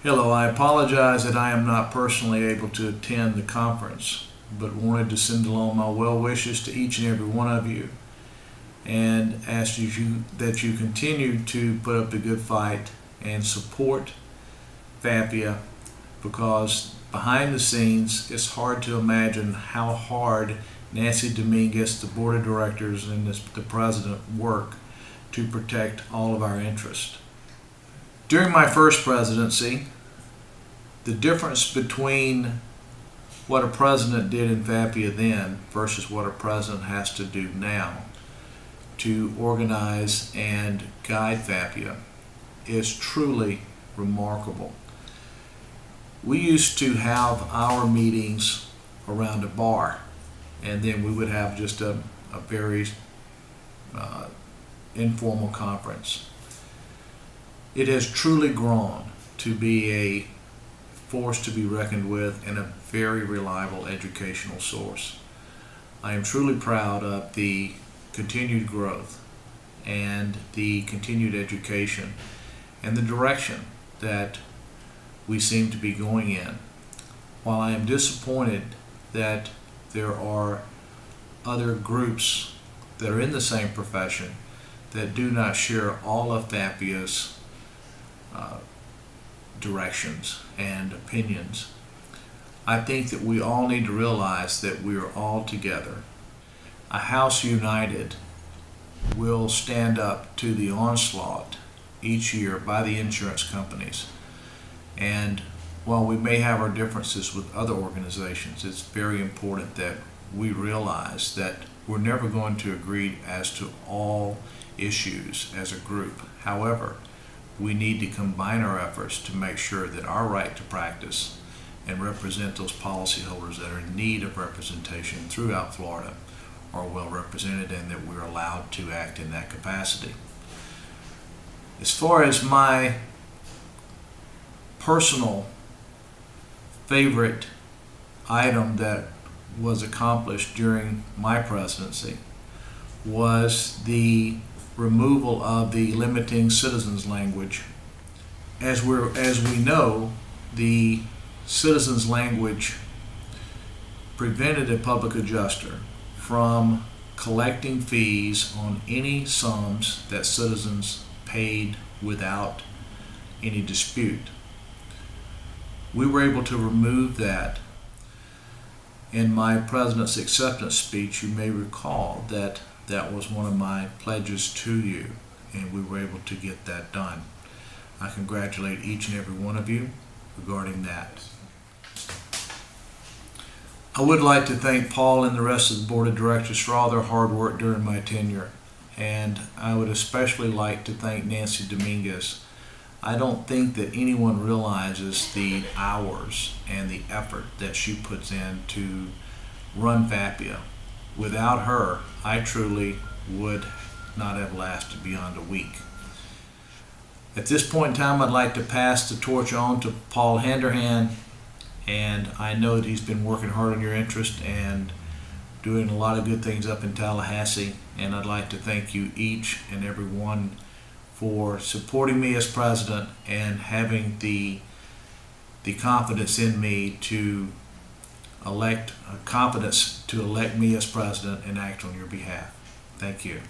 Hello, I apologize that I am not personally able to attend the conference, but wanted to send along my well wishes to each and every one of you and ask you that you continue to put up the good fight and support FAPIA, because behind the scenes it's hard to imagine how hard Nancy Dominguez, the board of directors, and the president work to protect all of our interests. During my first presidency, the difference between what a president did in FAPIA then versus what a president has to do now to organize and guide FAPIA is truly remarkable. We used to have our meetings around a bar, and then we would have just a very informal conference. It has truly grown to be a force to be reckoned with and a very reliable educational source. I am truly proud of the continued growth and the continued education and the direction that we seem to be going in. While I am disappointed that there are other groups that are in the same profession that do not share all of FAPIA's directions and opinions, I think that we all need to realize that we are all together. A house united will stand up to the onslaught each year by the insurance companies. And while we may have our differences with other organizations, it's very important that we realize that we're never going to agree as to all issues as a group. However, we need to combine our efforts to make sure that our right to practice and represent those policyholders that are in need of representation throughout Florida are well represented, and that we're allowed to act in that capacity. As far as my personal favorite item that was accomplished during my presidency was the removal of the limiting citizens language. As we know, the citizens language prevented a public adjuster from collecting fees on any sums that citizens paid without any dispute. We were able to remove that. In my president's acceptance speech, you may recall that that was one of my pledges to you, and we were able to get that done. I congratulate each and every one of you regarding that. I would like to thank Paul and the rest of the board of directors for all their hard work during my tenure, and I would especially like to thank Nancy Dominguez. I don't think that anyone realizes the hours and the effort that she puts in to run FAPIA. Without her, I truly would not have lasted beyond a week. At this point in time, I'd like to pass the torch on to Paul Handerhan, and I know that he's been working hard on your interest and doing a lot of good things up in Tallahassee, and I'd like to thank you each and every one for supporting me as president and having the confidence in me to elect me as president and act on your behalf. Thank you.